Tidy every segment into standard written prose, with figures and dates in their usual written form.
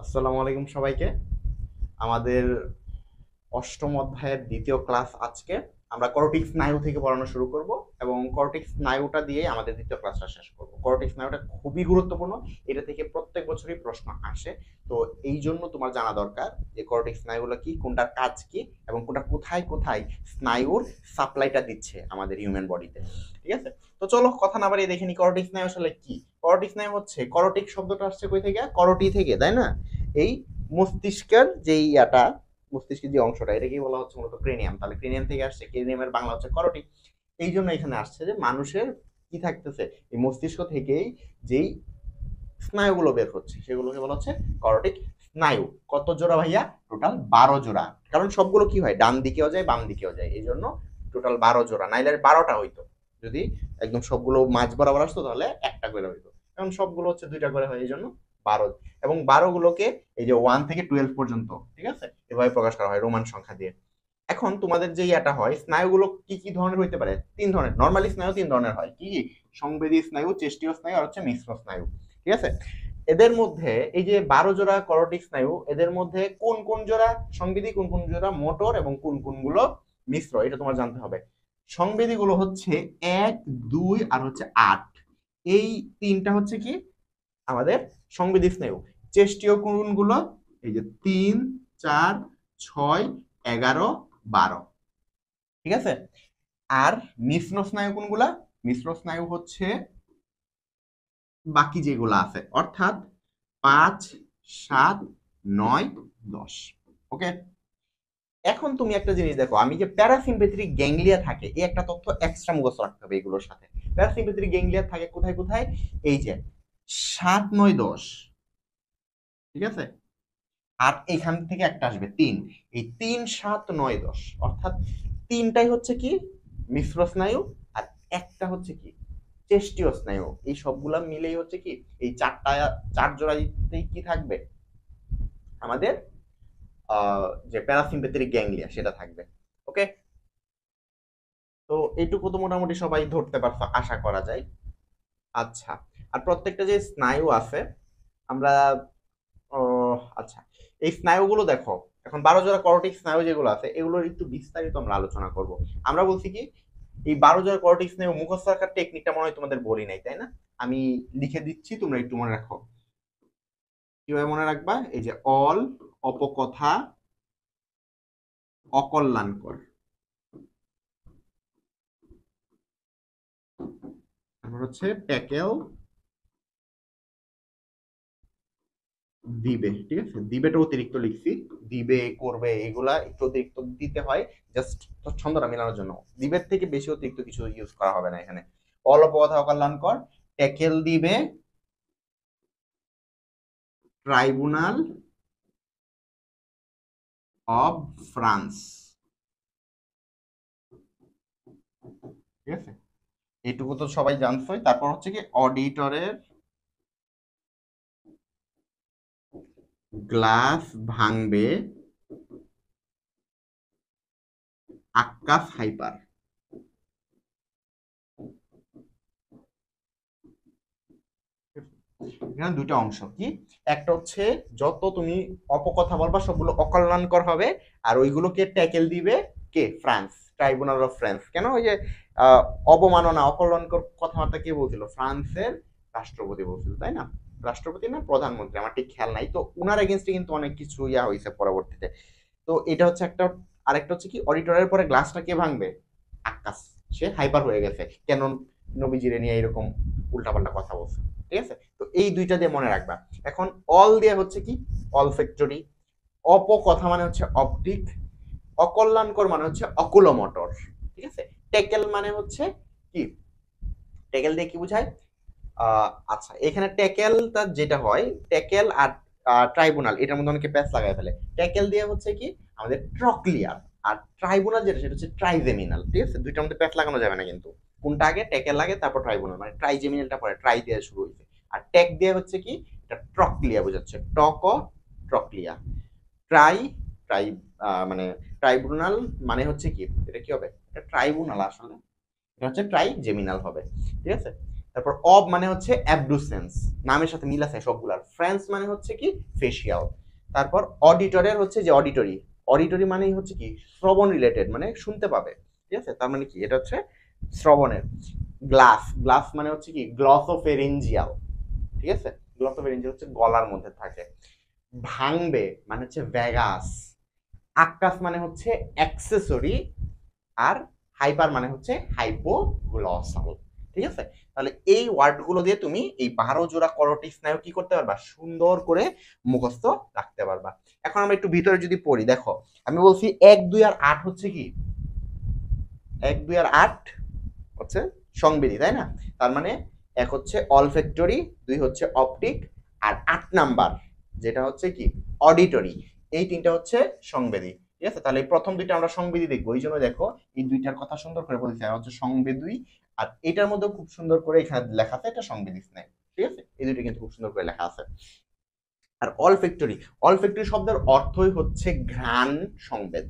আসসালামু আলাইকুম সবাইকে। আমাদের অষ্টম অধ্যায়ের দ্বিতীয় ক্লাস আজকে। আমরা করটিক স্নায়ু থেকে পড়ানো শুরু করব এবং করটিক স্নায়ুটা দিয়ে আমাদের দ্বিতীয় ক্লাসটা শেষ করব। করটিক স্নায়ুটা খুবই গুরুত্বপূর্ণ, এটা থেকে প্রত্যেক বছরই প্রশ্ন আসে। তো এই জন্য তোমার জানা দরকার যে করটিক স্নায়ুগুলো কি, কোনটার কাজ কি এবং কোনটা কোথায় কোথায় স্নায়ুর সাপ্লাইটা দিচ্ছে আমাদের হিউম্যান বডিতে। ঠিক আছে, তো চলো কথা না বাড়িয়ে দেখে নি করটিক স্নায়ু আসলে কি। করটিক স্নায়ু হচ্ছে, করটিক শব্দটা আসছে কই থেকে? করটি থেকে, তাই না? এই মস্তিষ্কের যেই ইয়াটা, মস্তিষ্কের যে অংশটা, এটাকে বলা হচ্ছে মূলত ক্রেনিয়াম। তাহলে ক্রেনিয়াম থেকে আসছে, ক্রেনিয়ামের বাংলা হচ্ছে করটি। এই জন্য এখানে আসছে যে মানুষের কি থাকতেছে, এই মস্তিষ্ক থেকেই যেই স্নায়ুগুলো বের হচ্ছে সেগুলোকে বলা হচ্ছে করটিক স্নায়ু। কত জোড়া ভাইয়া? টোটাল 12 জোড়া। কারণ সবগুলো কি হয়, ডান দিকেও যায় বাম দিকেও যায়, এই জন্য টোটাল 12 জোড়া, নাইলে 12টা হইতো। যদি একদম সবগুলো মাঝ বরাবর আসতো তাহলে একটা করে হইতো, কারণ সবগুলো হচ্ছে দুইটা করে হয়, এই জন্য 12। এবং 12 গুলোকে এই যে 1 থেকে 12 পর্যন্ত, ঠিক আছে, এভাবে প্রকাশ করা হয় রোমান সংখ্যা দিয়ে। এখন তোমাদের যে ইয়াটা হয়, স্নায়ুগুলো কি কি ধরনের হইতে পারে? 3 ধরনের। নর্মালি স্নায়ু 3 ধরনের হয়, কি কি? সংবেদী স্নায়ু, চেষ্টীয় স্নায়ু আর হচ্ছে মিশ্র স্নায়ু। ঠিক আছে, এদের মধ্যে এই যে 12 জোড়া করটিক স্নায়ু, এদের মধ্যে কোন কোন জোড়া সংবেদী, কোন কোন জোড়া মোটর এবং কোন কোন গুলো মিশ্র, এটা তোমার জানতে হবে। সংবেদী গুলো হচ্ছে 1, 2 আর হচ্ছে 8। এই তিনটা হচ্ছে কি আমাদের সংবেদী স্নায়ু। চেষ্টীয় কোণগুলো এই যে 3, 4, 6, 11, 12। ঠিক আছে, আর মিশ্র স্নায়ু কোনগুলা? মিশ্র স্নায়ু হচ্ছে বাকি যেগুলো আছে, অর্থাৎ 5, 7, 9, 10। ওকে, এখন তুমি একটা জিনিস দেখো, আমি যে প্যারাসিম্পেথেটিক গ্যাংলিয়া থাকে, এই একটা তথ্য এক্সট্রা মুখস্থ রাখতে হবে এগুলোর সাথে। প্যারাসিম্পেথেটিক গ্যাংলিয়া থাকে কোথায় কোথায়? এই যে 7, 9, 10। ঠিক আছে, আর এখান থেকে একটা আসবে 3। এই 3, 7, 9, 10, অর্থাৎ তিনটাই হচ্ছে কি মিশ্র স্নায়ু, আর একটা হচ্ছে কি চেষ্টীয় স্নায়ু। এই সবগুলা মিলেই হচ্ছে কি এই চারটা, 4 জোড়াতেই কি থাকবে আমাদের যে প্যারাসিম্পেথেটিক গ্যাংলিয়া সেটা থাকবে। ওকে, তো এইটুকু তো মোটামুটি সবাই ধরতে পারছো আশা করা যায়। আচ্ছা, আর প্রত্যেকটা যে স্নায়ু আছে আমরা, আচ্ছা, এই স্নায়ুগুলো দেখো, এখন 12 জোড়া করটিক স্নায়ু যেগুলো আছে এগুলোর একটু বিস্তারিত আমরা আলোচনা করব। আমরা বলছি কি এই 12 জোড়া করটিক স্নায়ু মুখস্থ রাখার টেকনিকটা মনে হয় তোমাদের বলি নাই, তাই না? আমি লিখে দিচ্ছি, তোমরা একটু মনে রাখো। কিভাবে মনে রাখবা? এই যে অল, অপকথা, অকল্যাণকর, তারপর হচ্ছে ট্যাকেল, দিবে। ঠিক আছে, দিবেটা অতিরিক্ত লিখছি, দিবে করবে এগুলা একটু অতিরিক্ত দিতে হয়, জাস্ট ছন্দটা মেলানোর জন্য। দিবের থেকে বেশি অতিরিক্ত কিছু ইউজ করা হবে না এখানে। অল্প কথা অকল্যাণকর, ট্যাকেল দিবে, ট্রাইব্যুনাল অফ ফ্রান্স। ঠিক আছে, এইটুকু তো সবাই জানছোই। তারপর হচ্ছে কি অডিটরের গ্লাস ভাঙবে আক্কাস হাইপার। এখানে দুইটা অংশ কি, একটা হচ্ছে যত তুমি অপকথা বলবা সবগুলো অকল্যাণকর হবে, আর ওইগুলোকে ট্যাকেল দিবে কে? France, tribunal of France. কেন? ওই যে আহ, অবমাননা অকল্যাণকর কথাবার্তা কে বলছিল? ফ্রান্সের রাষ্ট্রপতি বলছিল, তাই না? রাষ্ট্রপতি না প্রধানমন্ত্রী, আমার ঠিক খেয়াল নাই। তো উনার এগেনস্টে কিন্তু অনেক কিছু ইয়া হয়েছে পরবর্তীতে। তো এটা হচ্ছে একটা। আরেকটা হচ্ছে কি অডিটরের পরে গ্লাসটা কে ভাঙবে? আক্কাস। সে হাইপার হয়ে গেছে, কেন নবীজিরে নিয়ে এরকম উল্টাপাল্টা কথা বলছে। ঠিক আছে, তো এই দুইটা দিয়ে মনে রাখবা। এখন অল দিয়ে হচ্ছে কি অল ফ্যাক্টরি, অপকথা মানে হচ্ছে অপটিক, অকল্যাণকর মানে হচ্ছে অকুলোমটর। ঠিক আছে, টেকেল মানে হচ্ছে কি, টেকেল দিয়ে কি বোঝায়? আচ্ছা, এখানে ট্যাকেলটা যেটা হয়, ট্যাকেল আর ট্রাইব্যুনাল এটার মধ্যে অনেকে প্যাচ লাগায় ফেলে। ট্যাকেল দিয়ে হচ্ছে কি আমাদের ট্রক্লিয়ার, আর ট্রাইব্যুনাল যেটা সেটা হচ্ছে ট্রাইজেমিনাল। ঠিক আছে, দুইটার মধ্যে প্যাচ লাগানো যাবে না কিন্তু। কোনটা আগে? ট্যাকেল লাগে তারপর ট্রাইব্যুনাল, মানে ট্রাইজেমিনালটা পরে, ট্রাই দিয়ে শুরু হয়েছে। আর ট্যাক দিয়ে হচ্ছে কি এটা ট্রক্লিয়া বোঝাচ্ছে, টক ট্রক্লিয়া। ট্রাই, ট্রাই মানে ট্রাইব্যুনাল মানে হচ্ছে কি, এটা কি হবে? এটা ট্রাইব্যুনাল আসলে, এটা হচ্ছে ট্রাইজেমিনাল হবে। ঠিক আছে, তারপর অব মানে হচ্ছে অ্যাবডুসেন্স, নামের সাথে মিল আছে সবগুলার। ফ্রেন্স মানে হচ্ছে কি ফেসিয়াল। তারপর অডিটরের হচ্ছে যে অডিটরি, অডিটরি মানেই হচ্ছে কি শ্রবণ রিলেটেড, মানে শুনতে পাবে, ঠিক আছে, তার মানে কি এটা হচ্ছে শ্রবণের। গ্লাস, গ্লাস মানে হচ্ছে কি গ্লসোফেরিঞ্জিয়াল, ঠিক আছে, গ্লসোফেরিঞ্জিয়াল হচ্ছে গলার মধ্যে থাকে। ভাঙবে মানে হচ্ছে ভ্যাগাস। আক্কাস মানে হচ্ছে অ্যাক্সেসরি। আর হাইপার মানে হচ্ছে হাইপোগ্লসাল, ঠিক আছে। তাহলে এই ওয়ার্ডগুলো দিয়ে তুমি এই 12 জোড়া করোটিক স্নায়ু কি করতে পারবা, সুন্দর করে মুখস্থ রাখতে পারবা। এখন আমরা একটু ভিতরে যদি পড়ি, দেখো আমি বলছি 1 2 আর 8 হচ্ছে কি, 1 2 আর 8 হচ্ছে সংবেদী, তাই না? তার মানে 1 হচ্ছে অলফ্যাক্টরি, 2 হচ্ছে অপটিক, আর 8 নাম্বার যেটা হচ্ছে কি অডিটরি, এই তিনটা হচ্ছে সংবেদী, ঠিক আছে। তাহলে এই প্রথম দুইটা আমরা সংবেদী দেখবো, এই জন্য দেখো এই দুইটার কথা সুন্দর করে বলেছি, আর হচ্ছে সংবেদী, আর এটার মধ্যে খুব সুন্দর করে এখানে লেখা আছে এটা সংবেদী স্নায়ু, ঠিক আছে, এই দুইটা কিন্তু খুব সুন্দর করে লেখা আছে। আর অলফ্যাক্টরি, অলফ্যাক্টরি শব্দের অর্থই হচ্ছে ঘ্রাণ সংবেদ,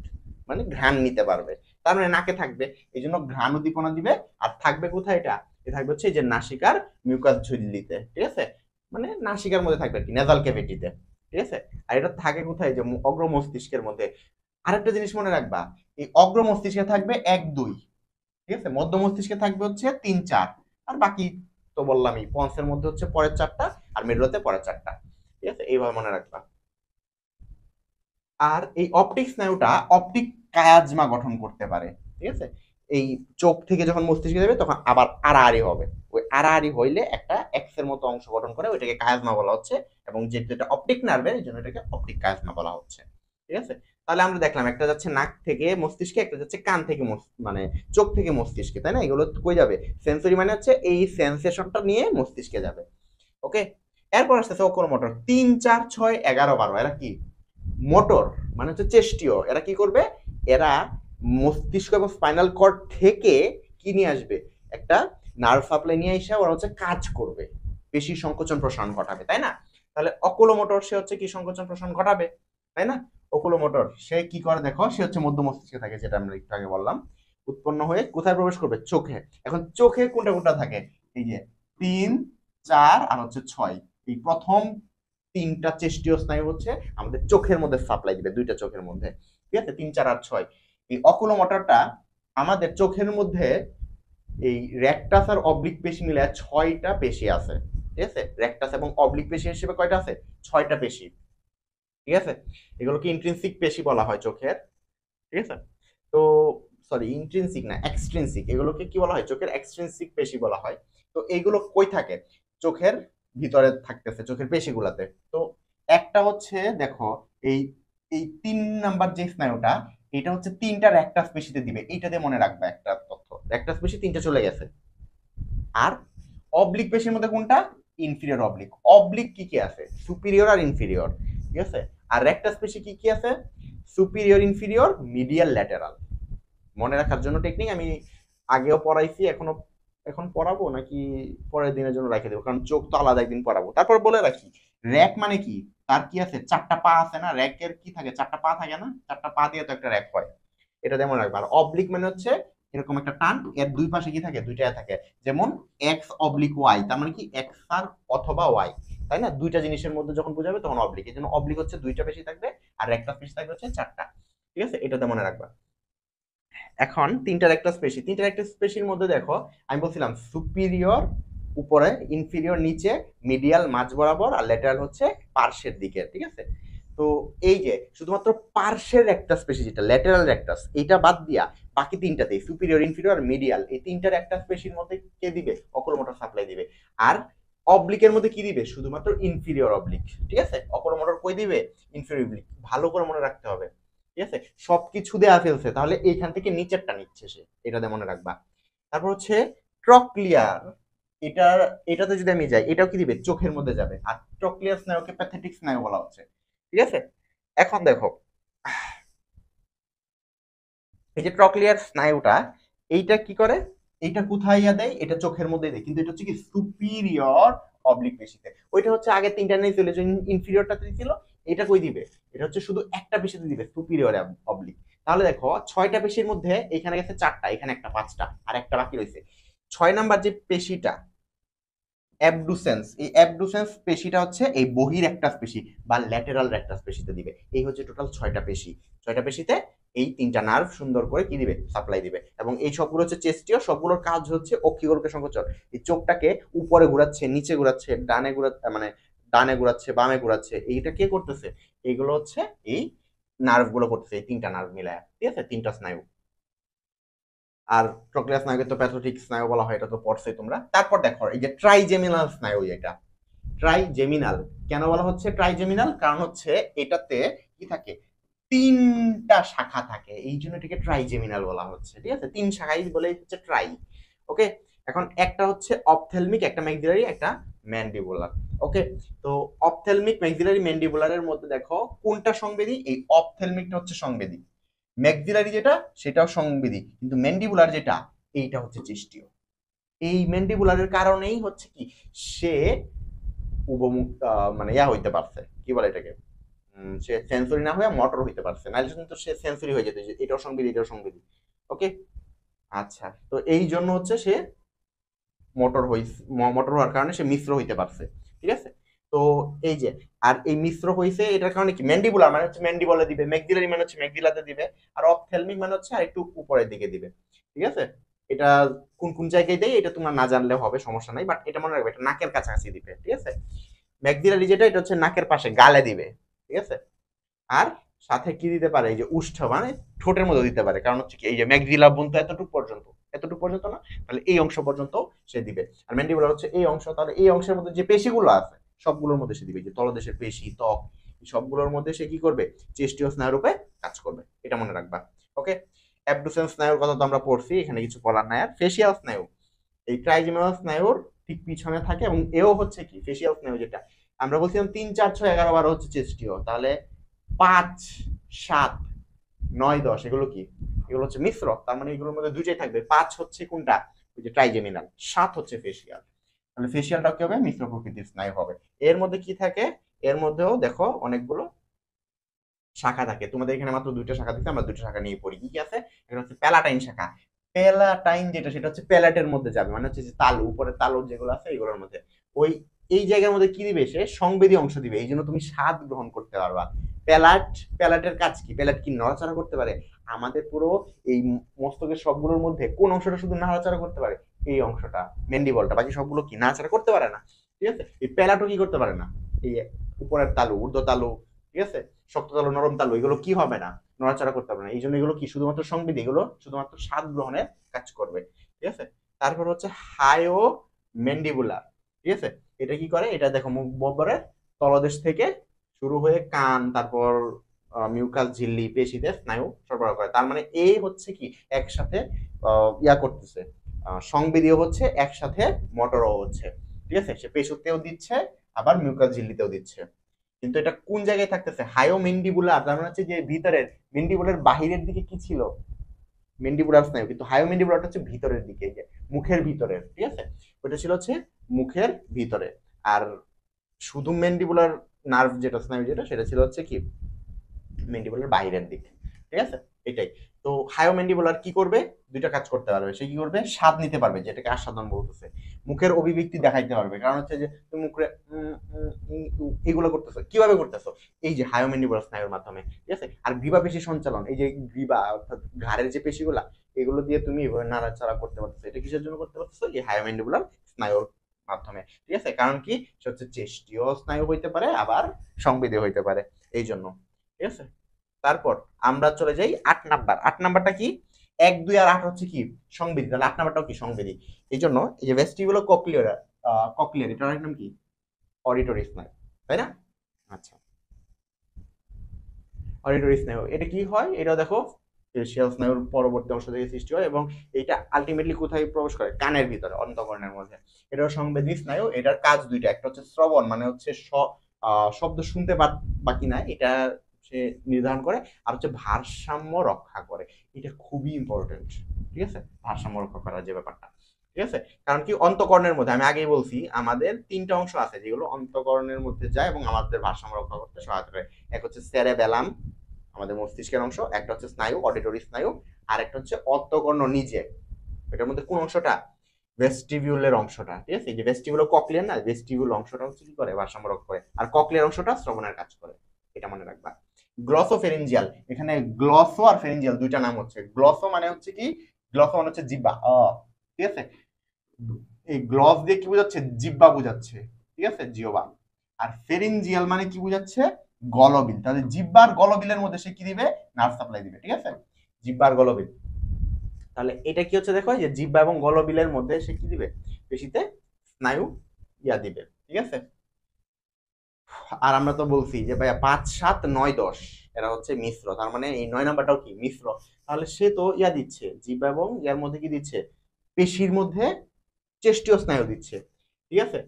মানে ঘ্রাণ নিতে পারবে, তার মানে নাকে থাকবে, এই জন্য ঘ্রাণ উদ্দীপনা দিবে। আর থাকবে কোথায় এটা, এটা থাকবে হচ্ছে এই যে নাসিকার মিউকাস ঝিল্লিতে, ঠিক আছে, মানে নাসিকার মধ্যে থাকবে কি নেজাল ক্যাভিটিতে, ঠিক আছে। আর এটা থাকে কোথায়, যে অগ্র মস্তিষ্কের মধ্যে। আরেকটা জিনিস মনে রাখবা, এই অগ্র মস্তিষ্কে থাকবে 1 2, ঠিক আছে, মধ্য মস্তিষ্কে থাকবে হচ্ছে 3 4, আর বাকি তো বললামই পন্সের মধ্যে হচ্ছে পরের 4টা, আর মেরুতে পরের 4টা, ঠিক আছে, এইভাবে মনে রাখবা। আর এই অপটিক স্নায়ুটা অপটিক কায়াজমা গঠন করতে পারে, ঠিক আছে। এই চোখ থেকে যখন মস্তিষ্কে যাবে তখন আবার আড়াআড়ি হবে, ওই আড়াআড়ি হইলে একটা এক্স এর মতো অংশ গঠন করে, ওইটাকে কায়াজমা বলা হচ্ছে। এবং যেটা অপটিক নার্ভের, এই জন্য এটাকে অপটিক কায়াজমা বলা হচ্ছে, ঠিক আছে। তাহলে আমরা দেখলাম একটা যাচ্ছে নাক থেকে মস্তিষ্কে, একটা যাচ্ছে কান থেকে মানে চোখ থেকে মস্তিষ্কে, তাই না? এগুলো কই যাবে, সেন্সরি মানে হচ্ছে এই সেন্সেশনটা নিয়ে মস্তিষ্কে যাবে, ওকে। এরপর আসতেছে অকুলোমোটর, 3 4 6 11 12, এরা কি মোটর, মানে হচ্ছে চেষ্টীয়। এরা কি করবে, এরা মস্তিষ্ক এবং স্পাইনাল কর্ড থেকে কি নিয়ে আসবে, একটা নার্ভ সাপ্লাই নিয়ে এসে ওরা হচ্ছে কাজ করবে, পেশি সংকোচন প্রসারণ ঘটাবে, তাই না? তাহলে অকুলোমোটর সে হচ্ছে কি সংকোচন প্রসারণ ঘটাবে, তাই না? অকুলোমোটর সে কি করে, দেখো সে হচ্ছে মধ্য মস্তিষ্কে থাকে, যেটা আমরা একটু আগে বললাম, উৎপন্ন হয়ে কোথায় প্রবেশ করবে, চোখে। এখন চোখে কোনটা কোনটা থাকে, এই যে 3 4 আর হচ্ছে 6, এই প্রথম 3টা চেষ্টীয় স্নায়ু হচ্ছে আমাদের চোখের মধ্যে সাপ্লাই দিবে, দুইটা চোখের মধ্যে, ঠিক আছে, 3 4 আর 6। এই অকুলোমোটরটা আমাদের চোখের মধ্যে এই রেকটাস আর অবলিক পেশি মিলে 6টা পেশি আছে, ঠিক আছে। রেকটাস এবং অবলিক পেশি হিসেবে কয়টা আছে, 6টা পেশি, ঠিক আছে। এগুলোকে ইন্ট্রিনসিক পেশি বলা হয় চোখের, ঠিক আছে। তো সরি ইন্ট্রিনসিক না, এক্সট্রিনসিক, এগুলোকে কি বলা হয়, চোখের এক্সট্রিনসিক পেশি বলা হয়। তো এইগুলো কই থাকে, চোখের ভিতরে থাকতেছে, চোখের পেশিগুলাতে। তো একটা হচ্ছে দেখো এই এই 3 নাম্বার যে স্নায়ুটা, এটা হচ্ছে 3টা রেকটাস পেশিতে দিবে, এইটা দিয়ে মনে রাখবে একটা তথ্য, রেকটাস পেশি 3টা চলে গেছে। আর অবলিক পেশির মধ্যে কোনটা, ইনফিরিয়র অবলিক। অবলিক কি কি আছে, সুপিরিয়র আর ইনফিরিয়র, ঠিক আছে। আর রেকটাস পেশি কি কি আছে, সুপিরিয়র, ইনফিরিয়র, মিডিয়াল, ল্যাটেরাল। মনে রাখার জন্য টেকনিক আমি আগেও পড়াইছি, এখন পড়াবো নাকি পরের দিনের জন্য রেখে দেবো, কারণ চোখ তো আলাদা একদিন পড়াবো। তারপর বলে রাখি, র্যাক মানে কি, তার কি আছে, 4টা পা আছে না, র্যাকের কি থাকে, 4টা পা থাকে না, 4টা পা দিয়ে তো একটা র্যাক হয়, এটা যেমন রাখবে। আর অবলিক মানে হচ্ছে এরকম একটা টান, এর দুই পাশে কি থাকে, দুইটা থাকে, যেমন এক্স অবলিক ওয়াই, তার মানে কি এক্স আর অথবা ওয়াই, তাই না? দুইটা জিনিসের মধ্যে যখন বোঝাবে তখন অবলিক, এই জন্য অবলিক হচ্ছে দুইটা পেশি থাকবে, আর একটা পেশি থাকবে হচ্ছে 4টা, ঠিক আছে, এটাতে মনে রাখবা। এখন 3টা রেকটাস পেশি, 3টা রেকটাস পেশির মধ্যে দেখো আমি বলছিলাম সুপিরিয়র উপরে, ইনফিরিয়র নিচে, মিডিয়াল মাঝ বরাবর, আর ল্যাটারাল হচ্ছে পার্শ্বের দিকে, ঠিক আছে। তো এই যে শুধুমাত্র পার্শ্বের রেকটাস পেশি যেটা ল্যাটারাল রেকটাস, এটা বাদ দিয়া বাকি 3টাতেই সুপিরিয়র, ইনফিরিয়র আর মিডিয়াল, এই 3টা রেকটাস পেশির মধ্যে কে দিবে, অকুলোমোটর সাপ্লাই দিবে। আর অবলিকের মধ্যে কি দিবে, শুধুমাত্র ইনফিরিয়র অবলিক, ঠিক আছে। অকুলোমোটর কই দিবে, ইনফিরিয়র অবলিক, ভালো করে মনে রাখতে হবে, ঠিক আছে। সবকিছু দেয়া ফেলছে, তাহলে এইখান থেকে নিচেরটা নিচ্ছে সে, এটা দিয়ে মনে রাখবা। তারপর হচ্ছে ট্রক্লিয়ার, এটার এটাতে যদি আমি যাই, এটাও কি দিবে, চোখের মধ্যে যাবে। আর ট্রক্লিয়ার স্নায়ুকে প্যাথেটিক স্নায়ু বলা হচ্ছে, ঠিক আছে। এখন দেখো এই যে ট্রক্লিয়ার স্নায়ুটা, এইটা কি করে, এইটা কোথায় ইয়া দেয়, এটা চোখের মধ্যে দেয়, কিন্তু এটা হচ্ছে কি সুপিরিয়র অবলিক পেশিতে। ওইটা হচ্ছে আগে 3টা নেই ছিল, ইনফিরিয়রটাতে ছিল, এটা কই দিবে, এটা হচ্ছে শুধু একটা পেশিতে দিবে, সুপিরিয়র অবলিক। তাহলে দেখো 6টা পেশির মধ্যে এখানে গেছে 4টা, এখানে একটা 5টা, আর একটা বাকি রয়েছে। 6 নাম্বার যে পেশিটা, অ্যাবডুসেন্স, এই অ্যাবডুসেন্স পেশিটা হচ্ছে এই বহির রেক্টাস পেশি বা ল্যাটেরাল রেক্টাস পেশিতে দিবে। এই হচ্ছে টোটাল 6টা পেশি। 6টা পেশিতে এই 3টা নার্ভ সুন্দর করে কি দিবে, সাপ্লাই দিবে। এবং এই সবগুলো হচ্ছে চেস্টীয়, সবগুলোর কাজ হচ্ছে অক্ষিগোলকের সংকোচন। এই চোখটাকে উপরে ঘোরাচ্ছে, নিচে ঘোরাচ্ছে, ডানে ঘোরাচ্ছে, মানে ডানে ঘোরাচ্ছে, বামে ঘোরাচ্ছে, এইটা কে করতেছে? এইগুলো হচ্ছে এই নার্ভ গুলো করতেছে, এই 3টা নার্ভ মিলায়, ঠিক আছে, 3টা স্নায়ু। আর ট্রক্লিয়া স্নায়ুকে তো প্যাথোটিক স্নায়ু বলা হয়, এটা তো পড়ছে তোমরা। তারপর দেখো এই যে ট্রাইজেমিনাল স্নায়ু, এটা ট্রাইজেমিনাল কেন বলা হচ্ছে ট্রাইজেমিনাল? কারণ হচ্ছে এটাতে কি থাকে, 3টা শাখা থাকে, এই জন্য এটাকে ট্রাইজেমিনাল বলা হচ্ছে, ঠিক আছে, 3 শাখাই বলে হচ্ছে ট্রাই। ওকে, এখন একটা হচ্ছে অপথেলমিক, একটা ম্যাক্সিলারি, একটা ম্যান্ডিবুলার। ওকে, তো অপথেলমিক, ম্যাক্সিলারি, ম্যান্ডিবুলারের মধ্যে দেখো কোনটা সংবেদী? এই অপথেলমিকটা হচ্ছে সংবেদী। ম্যাক্সিলারি যেটা সেটাও সংবেদী, কিন্তু ম্যান্ডিবুলার যেটা এইটা হচ্ছে চেষ্টীয়। এই ম্যান্ডিবুলারের কারণেই হচ্ছে কি সে উপমুখ মানে ইয়া হইতে পারছে, কি বলে এটাকে, সে সেন্সরি না হয়ে মোটর হইতে পারছে, নাহলে কিন্তু সে সেন্সরি হয়ে যেত, যে এটাও সংবেদী এটাও সংবেদী। ওকে, আচ্ছা, তো এই জন্য হচ্ছে সে মোটর মোটর হওয়ার কারণে সে মিশ্র হইতে পারছে, ঠিক আছে। তো এই যে, আর এই মিশ্র হইছে এটার কারণে কি, ম্যান্ডিবুলার মানে হচ্ছে ম্যান্ডিবলে দিবে, ম্যাক্সিলারি মানে হচ্ছে ম্যাক্সিলাতে দিবে, আর অপথেলমিক মানে হচ্ছে আর একটু উপরের দিকে দিবে, ঠিক আছে। এটা কোন কোন জায়গায় দেয় এটা তোমরা না জানলে হবে, সমস্যা নাই, বাট এটা মনে রাখবে, এটা নাকের কাছাকাছি দিবে, ঠিক আছে। ম্যাক্সিলারি যেটা এটা হচ্ছে নাকের পাশে গালে দিবে, ঠিক আছে। আর সাথে কি দিতে পারে, এই যে উষ্ঠ মানে ঠোঁটের মধ্যে দিতে পারে, কারণ হচ্ছে কি এই যে ম্যাক্সিলা বলতে এতটুকু পর্যন্ত, এতটুকু পর্যন্ত না, তাহলে এই অংশ পর্যন্ত সে দিবে। আর ম্যান্ডিবুলার হচ্ছে এই অংশ, তাহলে এই অংশের মধ্যে যে পেশিগুলো আছে সবগুলোর মধ্যে সে দিবে, যে তলদেশের পেশি, ত্বক, সবগুলোর মধ্যে সে কি করবে, চেস্টীয় স্নায়ুর রূপে কাজ করবে, এটা মনে রাখবা। ওকে, অ্যাবডুসেন্স স্নায়ুর কথা তো আমরা পড়ছি, এখানে কিছু বলার নাই। আর ফেসিয়াল স্নায়ু, এই ট্রাইজেমিনাল স্নায়ুর ঠিক পিছনে থাকে, এবং এও হচ্ছে কি ফেসিয়াল স্নায়ু, যেটা আমরা বলছিলাম 3, 4, 6, 11, 12 হচ্ছে চেস্টীয়, তাহলে 5, 7, 9, 10 এগুলো কি, এগুলো হচ্ছে মিশ্র, তার মানে এগুলোর মধ্যে দুইটাই থাকবে। 5 হচ্ছে কোনটা, ওই যে ট্রাইজেমিনাল, 7 হচ্ছে ফেসিয়াল, তাহলে ফেসিয়ালটা কি হবে, মিশ্র প্রকৃতির স্নায়ু হবে। এর মধ্যে কি থাকে, এর মধ্যেও দেখো অনেকগুলো শাখা থাকে, তোমাদের এখানে মাত্র 2টা শাখা দিতে, আমরা 2টা শাখা নিয়ে পড়ি। কি কি আছে, এটা হচ্ছে প্যালাটাইন শাখা। প্যালাটাইন যেটা সেটা হচ্ছে প্যালেটের মধ্যে যাবে, মানে হচ্ছে যে তালু, উপরে তালু যেগুলো আছে এগুলোর মধ্যে, ওই এই জায়গার মধ্যে কি দিবে, সে সংবেদী অংশ দিবে, এই জন্য তুমি স্বাদ গ্রহণ করতে পারবা। প্যালাট, প্যালাটের কাজ কি, প্যালাট কি নড়াচড়া করতে পারে? আমাদের পুরো এই মস্তকের সবগুলোর মধ্যে কোন অংশটা শুধু নাড়াচাড়া করতে পারে, এই অংশটা, মেন্ডিবলটা, বাকি সবগুলো কি নাড়াচাড়া করতে পারে না, ঠিক আছে। এই প্যালাটও কি করতে পারে না, এই উপরের তালু, ঊর্ধ্ব তালু, ঠিক আছে, শক্ত তালু, নরম তালু, এগুলো কি হবে না, নড়াচড়া করতে পারবে না, এই জন্য এগুলো কি শুধুমাত্র সংবেদী, এগুলো শুধুমাত্র স্বাদ গ্রহণের কাজ করবে, ঠিক আছে। তারপর হচ্ছে হাইও ম্যান্ডিবুলার, ঠিক আছে, এটা কি করে, এটা দেখো মুখ বরাবরের তলদেশ থেকে শুরু হয়ে কান, তারপর মিউকাস ঝিল্লি, পেশিতে স্নায়ু সরবরাহ করে, তার মানে এই হচ্ছে কি একসাথে ইয়া করতেছে, সংবেদীয় হচ্ছে, একসাথে মোটরও হচ্ছে, ঠিক আছে, সে পেশিতেও দিচ্ছে আবার মিউকাস ঝিল্লিতেও দিচ্ছে। কিন্তু এটা কোন জায়গায় থাকতেছে, হাইও মেন্ডিবুলার, তার মানে হচ্ছে যে ভিতরের, মেন্ডিবুলার বাহিরের দিকে কি ছিল, মেন্ডিবুলার স্নায়ু, কিন্তু হাইও মেন্ডিবুলারটা হচ্ছে ভিতরের দিকে, যে মুখের ভিতরের, ঠিক আছে, ওটা ছিল হচ্ছে মুখের ভিতরে। আর শুধু মেন্ডিবুলার নার্ভ যেটা, স্নায়ু যেটা, সেটা ছিল হচ্ছে কি মেন্ডিবুলার বাইরের দিক, ঠিক আছে, এটাই। তো হায়োমেন্ডিবুলার কি করবে, 2টা কাজ করতে পারবে, সে কি করবে, স্বাদ নিতে পারবে, যেটাকে আস্বাদন বলতেছে, মুখের অভিব্যক্তি দেখাইতে পারবে, কারণ হচ্ছে যে তুমি মুখে এগুলো করতেছো, কিভাবে করতেছো, এই যে হায়োমেন্ডিবুলার স্নায়ুর মাধ্যমে, ঠিক আছে। আর গ্রীবা পেশি সঞ্চালন, এই যে গ্রীবা অর্থাৎ ঘাড়ের যে পেশিগুলা, এগুলো দিয়ে তুমি এভাবে নাড়াচাড়া করতে পারতেছো, এটা কিসের জন্য করতে পারতেছো, এই হায়োমেন্ডিবুলার স্নায়ুর মাধ্যমে, ঠিক আছে। কারণ কি, সে হচ্ছে চেষ্টীয় স্নায়ু হইতে পারে, আবার সংবেদী হইতে পারে, এই জন্য, ঠিক আছে। তারপর আমরা চলে যাই 8 নাম্বার। 8 নাম্বারটা কি, 1, 2 আর 8 হচ্ছে কি সংবেদী, তাহলে 8 নাম্বারটাও কি সংবেদী। এই জন্য এই যে ভেস্টিবুলো কক্লিয়ার, কক্লিয়ার এটার নাম কি, অডিটরি স্নায়ু, তাই না? আচ্ছা, অডিটরি স্নায়ু এটা কি হয়, এটা দেখো ফেসিয়াল স্নায়ুর পরবর্তী অংশ থেকে সৃষ্টি হয়, এবং এটা আলটিমেটলি কোথায় প্রবেশ করে, কানের ভিতরে, অন্তঃকরণের মধ্যে। এটা সংবেদী স্নায়ু, এটার কাজ 2টা, একটা হচ্ছে শ্রবণ, মানে হচ্ছে শব্দ শুনতে বাকি না, এটা সে নির্ধারণ করে, আর হচ্ছে ভারসাম্য রক্ষা করে, এটা খুবই ইম্পর্টেন্ট, ঠিক আছে, ভারসাম্য রক্ষা করার যে ব্যাপারটা, ঠিক আছে। কারণ কি অন্তঃকরণের মধ্যে, আমি আগেই বলছি আমাদের 3টা অংশ আছে যেগুলো অন্তঃকরণের মধ্যে যায় এবং আমাদের ভারসাম্য রক্ষা করতে সহায়তা করে। এক হচ্ছে সেরেবেলাম, আমাদের মস্তিষ্কের অংশ, একটা হচ্ছে স্নায়ু, অডিটরি স্নায়ু, আর একটা হচ্ছে অন্তঃকর্ণ নিজে, এটার মধ্যে কোন অংশটা, ভেস্টিবিউলের অংশটা, ঠিক আছে, এই যে ভেস্টিবিউল ককলিয়ার না, ভেস্টিবিউল অংশটা হচ্ছে কি করে, ভারসাম্য রক্ষা করে, আর ককলিয়ার অংশটা শ্রবণের কাজ করে, এটা মনে রাখবা। গ্লসোফেরিঞ্জিয়াল, এখানে গ্লসো আর ফেরিঞ্জিয়াল দুইটা নাম হচ্ছে। গ্লসো মানে হচ্ছে কি, গ্লসো মানে হচ্ছে জিহ্বা, ঠিক আছে, এই গ্লস দিয়ে কি বোঝাচ্ছে, জিহ্বা বোঝাচ্ছে, ঠিক আছে, জিহ্বা। আর ফেরিঞ্জিয়াল মানে কি বোঝাচ্ছে, গলবিল। তাহলে জিহ্বা আর গলবিলের মধ্যে সে কি দিবে, নার্ভ সাপ্লাই দিবে, ঠিক আছে, জিহ্বা আর গলবিল। তাহলে এটা কি হচ্ছে দেখো, যে জিহ্বা এবং গলবিলের মধ্যে সে কি দিবে, পেশিতে স্নায়ু দিবে, ঠিক আছে। আর আমরা তো বলছি যে ভাইয়া 5, 7, 9, 10 এরা হচ্ছে মিশ্র, তার মানে এই 9 নাম্বারটাও কি মিশ্র। তাহলে সে তো দিচ্ছে, জিহ্বা এবং ইয়ার মধ্যে কি দিচ্ছে, পেশির মধ্যে চেষ্টীয় স্নায়ু দিচ্ছে, ঠিক আছে।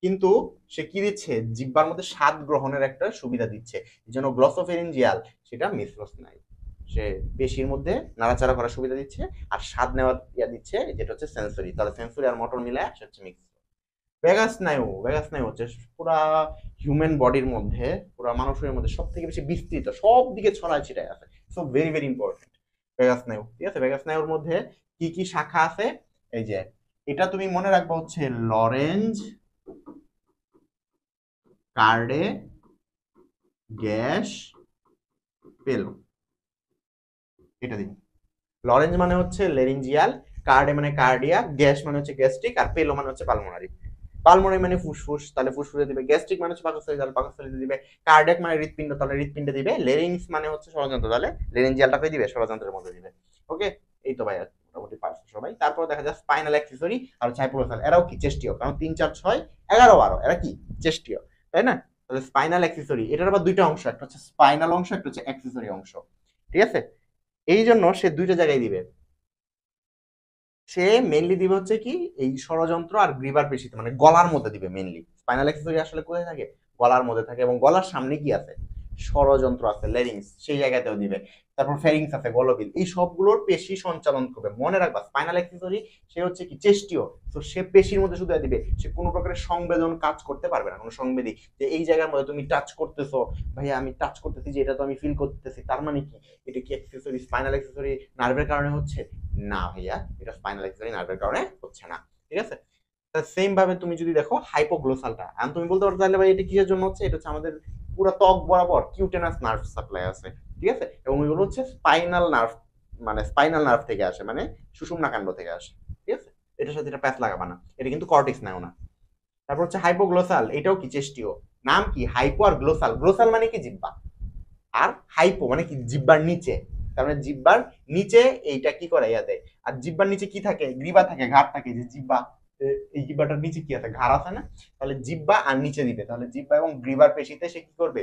কিন্তু সে কি দিচ্ছে, জিহ্বার মধ্যে স্বাদ গ্রহণের একটা সুবিধা দিচ্ছে, এই জন্য গ্লসোফেরিঞ্জিয়াল সেটা মিশ্র স্নায়ু। সে পেশির মধ্যে নাড়াচাড়া করার সুবিধা দিচ্ছে, আর স্বাদ নেওয়ার দিচ্ছে, যেটা হচ্ছে সেন্সরি। তাহলে সেন্সরি আর মোটর মিলে সে হচ্ছে মিক্স। ভেগাস স্নায়ু হচ্ছে পুরা হিউম্যান বডির মধ্যে, পুরা মানুষের মধ্যে সব থেকে বেশি বিস্তৃত, সব দিকে ছড়ায় ছিটায় আছে, so very very important vagus স্নায়ু, ঠিক আছে। ভেগাস স্নায়ুর মধ্যে কি কি শাখা আছে, এই যে এটা তুমি মনে রাখবা হচ্ছে লরেঞ্জ, কার্ডে, গ্যাস, পেলো, এটা দিন। লরেঞ্জ মানে হচ্ছে লেরিঞ্জিয়াল, কার্ডে মানে কার্ডিয়াক, গ্যাস মানে হচ্ছে গ্যাস্ট্রিক, আর পেলো মানে হচ্ছে পালমোনারি। পালমোনারি মানে ফুসফুস, তাহলে ফুসফুসে দিবে। গ্যাস্ট্রিক মানে হচ্ছে পাকস্থলী, তাহলে পাকস্থলীতে দিবে। কার্ডিয়াক মানে হৃৎপিণ্ড, তাহলে হৃৎপিণ্ডে দিবে। লেরিংস মানে হচ্ছে ষড়যন্ত্র, তাহলে লেরিঞ্জিয়ালটাকে দিবে ষড়যন্ত্রের মধ্যে দিবে। ওকে, এই তো ভাই মোটামুটি পারছো সবাই। তারপর দেখা যায় স্পাইনাল অ্যাক্সেসরি আর হচ্ছে হাইপোগ্লোসাল, এরাও কি চেষ্টীয়, কারণ 3, 4, 6, 11, 12 এরা কি চেষ্টীয়, তাই না। তাহলে স্পাইনাল অ্যাক্সেসরি, এটার আবার দুইটা অংশ, একটা হচ্ছে স্পাইনাল অংশ, একটা হচ্ছে অ্যাক্সেসরি অংশ, ঠিক আছে। এই জন্য সে দুইটা জায়গায় দিবে। সে মেইনলি দিবে হচ্ছে কি, এই ষড়যন্ত্র আর গ্রিবার পেশিতে, মানে গলার মধ্যে দিবে মেইনলি। স্পাইনাল অ্যাক্সেসরি আসলে কোথায় থাকে, গলার মধ্যে থাকে, এবং গলার সামনে কি আছে, ষড়যন্ত্র আছে, লেরিংস, সেই জায়গাতেও দিবে। তারপর ফেরিংস আছে, গলবিল, এই সবগুলোর পেশি সঞ্চালন করবে। মনে রাখবা স্পাইনাল অ্যাক্সেসরি সে হচ্ছে কি চেষ্টীয়, তো সে পেশির মধ্যে শুধু দিবে, সে কোনো প্রকারের সংবেদন কাজ করতে পারবে না, কোনো সংবেদী, যে এই জায়গার মধ্যে তুমি টাচ করতেছো, ভাইয়া আমি টাচ করতেছি, যে এটা তো আমি ফিল করতেছি, তার মানে কি এটা কি অ্যাক্সেসরি, স্পাইনাল অ্যাক্সেসরি নার্ভের কারণে হচ্ছে না ভাইয়া, এটা স্পাইনাল অ্যাক্সেসরি নার্ভের কারণে হচ্ছে না, ঠিক আছে। সেম ভাবে তুমি যদি দেখো হাইপোগ্লোসালটা, এখন তুমি বলতে পারো তাহলে ভাই এটা কিসের জন্য হচ্ছে, এটা হচ্ছে আমাদের পুরো ত্বক বরাবর কিউটেনাস নার্ভ সাপ্লাই আছে, ঠিক আছে, এবং এগুলো হচ্ছে স্পাইনাল নার্ভ, মানে স্পাইনাল নার্ভ থেকে আসে, মানে সুষুম্না কাণ্ড থেকে আসে, ঠিক আছে। এটার সাথে এটা প্যাচ লাগাবা না, এটা কিন্তু কর্টিক্স নাও না। তারপর হচ্ছে হাইপোগ্লোসাল, এটাও কি চেষ্টীয়, নাম কি হাইপো আর গ্লোসাল। গ্লোসাল মানে কি জিহ্বা, আর হাইপো মানে কি জিহ্বার নিচে, তার মানে জিহ্বার নিচে এইটা কি করে দেয়। আর জিহ্বার নিচে কি থাকে, গ্রীবা থাকে, ঘাড় থাকে, যে জিহ্বা, এই জিহ্বাটার নিচে কি আছে, ঘাড় আছে না, তাহলে জিহ্বা আর নিচে দিবে, তাহলে জিহ্বা এবং গ্রীবার পেশিতে সে কি করবে,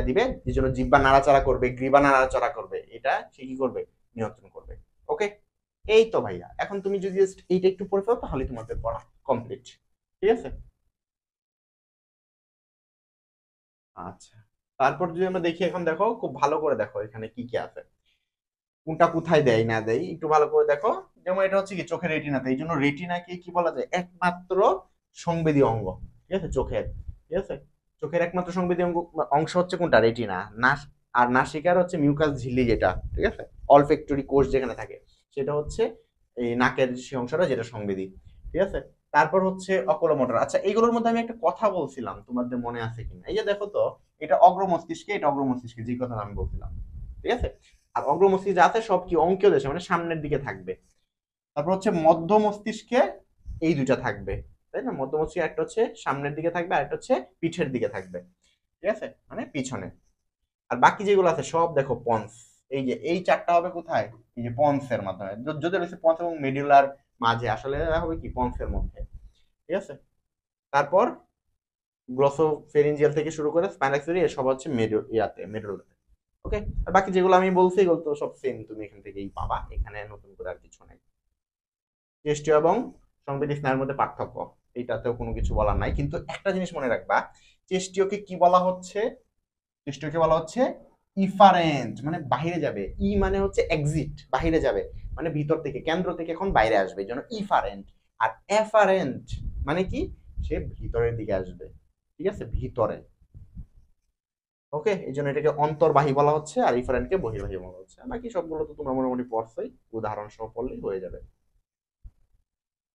দিবে, এই জন্য জিহ্বা নাড়াচাড়া করবে, গ্রীবা নাড়াচাড়া করবে, এটা সে কি করবে, নিয়ন্ত্রণ করবে। ওকে, এই তো ভাইয়া, এখন তুমি যদি জাস্ট এইটা একটু পড়ে ফেলো তাহলে তোমাদের পড়া কমপ্লিট, ঠিক আছে। আচ্ছা, তারপর যদি আমরা দেখি, এখন দেখো খুব ভালো করে দেখো এখানে কি কি আছে, কোনটা কোথায় দেয় না দেয় একটু ভালো করে দেখো। যেমন এটা হচ্ছে কি চোখের রেটিনাতে, এই জন্য রেটিনাকে কি বলা যায়, একমাত্র সংবেদী অঙ্গ, ঠিক আছে, চোখের, ঠিক আছে, চোখের একমাত্র সংবেদী অঙ্গ অংশ হচ্ছে কোনটা, রেটিনা। নাস আর নাসিকার হচ্ছে মিউকাস ঝিল্লি, যেটা ঠিক আছে, অলফেক্টরি কোষ যেখানে থাকে, সেটা হচ্ছে এই নাকের সেই অংশটা যেটা সংবেদী, ঠিক আছে। তারপর হচ্ছে অকুলোমোটর। আচ্ছা, এইগুলোর মধ্যে আমি একটা কথা বলছিলাম, তোমাদের মনে আছে কিনা, এই যে দেখো তো, এটা অগ্র মস্তিষ্কে, এটা অগ্র মস্তিষ্কে, যে কথা আমি বলছিলাম, ঠিক আছে। আর অগ্র মস্তিষ্কে আছে সব কি অঙ্কীয় দেশে, মানে সামনের দিকে থাকবে। তারপর হচ্ছে মধ্য মস্তিষ্কে এই দুইটা থাকবে, তাই না, মধ্য মস্তিষ্কে একটা হচ্ছে সামনের দিকে থাকবে, আর একটা হচ্ছে পিঠের দিকে থাকবে, ঠিক আছে, মানে পিছনে। আর বাকি যেগুলো আছে সব দেখো পন্স, এই যে এই চারটা হবে কোথায়, এই যে পন্সের মাধ্যমে, যদি রয়েছে পন্স এবং মেডুলার মাঝে, আসলে হবে কি পন্সের মধ্যে, ঠিক আছে। তারপর গ্লসোফেরিঞ্জিয়াল থেকে শুরু করে স্পাইনাল সব হচ্ছে মেডুলাতে। ওকে, আর বাকি যেগুলো আমি বলছি এগুলো তো সব সেম, তুমি এখান থেকেই পাবা, এখানে নতুন করে আর কিছু নাই। চেষ্টীয় এবং সংবেদী স্নায়ুর মধ্যে পার্থক্য, এইটাতেও কোনো কিছু বলার নাই, কিন্তু একটা জিনিস মনে রাখবা, চেষ্টীয়কে কি বলা হচ্ছে, চেষ্টীয়কে বলা হচ্ছে ইফারেন্ট, মানে বাইরে যাবে, ই মানে হচ্ছে এক্সিট, বাইরে যাবে, মানে ভিতর থেকে, কেন্দ্র থেকে এখন বাইরে আসবে, এই জন্য ইফারেন্ট। আর এফারেন্ট মানে কি, সে ভিতরের দিকে আসবে, ঠিক আছে, ভিতরে। ওকে, এই জন্য এটাকে অন্তর্বাহী বলা হচ্ছে, আর ইফারেন্টকে বহির্বাহী বলা হচ্ছে। বাকি সবগুলো তো তোমরা মোটামুটি পড়ছোই, উদাহরণ সহ পড়লেই হয়ে যাবে।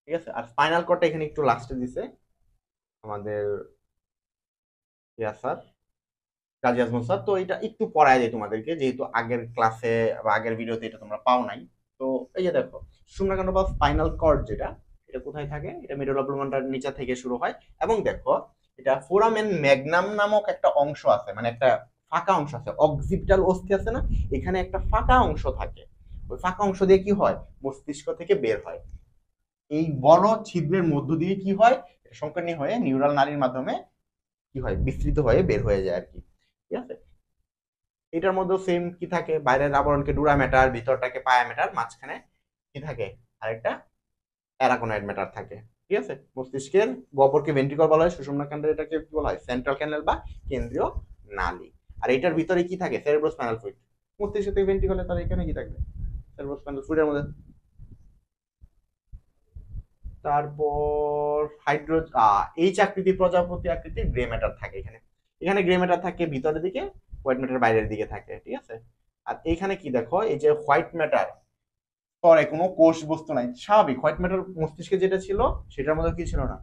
ঠিক আছে। আর স্পাইনাল কর্ডটা এখানে একটু লাস্টে দিছে আমাদের স্যার, কাজী আজমল স্যার। তো এটা একটু পড়ায় যায় তোমাদেরকে, যেহেতু আগের ক্লাসে বা আগের ভিডিওতে এটা তোমরা পাও নাই। তো এই যে দেখো, সুষুম্নাকাণ্ড বা স্পাইনাল কর্ড যেটা, এটা কোথায় থাকে? এটা মিডল অফ ব্লুমেন্টার নিচে থেকে শুরু হয়। এবং দেখো, এটা ফোরামেন ম্যাগনাম নামক একটা অংশ আছে, মানে একটা ফাঁকা অংশ আছে, অক্সিপিটাল অস্থি আছে না, এখানে একটা ফাঁকা অংশ থাকে। ওই ফাঁকা অংশ দিয়ে কি হয়? মস্তিষ্ক থেকে বের হয়। এই বড় ছিদ্রের মধ্য দিয়ে কি হয়? এটা সংকীর্ণ হয়ে নিউরাল নালীর মাধ্যমে কি হয়? বিস্তৃত হয়ে বের হয়ে যায় আর কি। ঠিক আছে। এটার মধ্যেও সেম কি থাকে? বাইরের আবরণকে ডুরা ম্যাটার, ভিতরটাকে পায়া ম্যাটার, মাঝখানে কি থাকে? আরেকটা অ্যারাকোনয়েড ম্যাটার থাকে। ঠিক আছে। মস্তিষ্কের গহ্বরকে ভেন্ট্রিকল বলা হয়, সুষুম্না কাণ্ডের এটাকে কি বলা হয়? সেন্ট্রাল ক্যানেল বা কেন্দ্রীয় নালী। আর এটার ভিতরে কি থাকে? Cerebrospinal fluid. মস্তিষ্ক থেকে ভেন্ট্রিকলে, তাহলে এখানে কি থাকবে? সেরেব্রোস্পাইনাল ফ্লুইডের মধ্যে। তারপর হাইড্রো এইচ আকৃতি, প্রজাপতি আকৃতির গ্রে ম্যাটার থাকে এখানে। এখানে গ্রে ম্যাটার থাকে ভিতরের দিকে, হোয়াইট ম্যাটার বাইরের দিকে থাকে। ঠিক আছে। আর এখানে কি দেখো, এই যে হোয়াইট ম্যাটার স্তরে কোনো কোষ বস্তু নাই, স্বাভাবিক। হোয়াইট ম্যাটার মস্তিষ্কে যেটা ছিল সেটার মধ্যে কি ছিল না?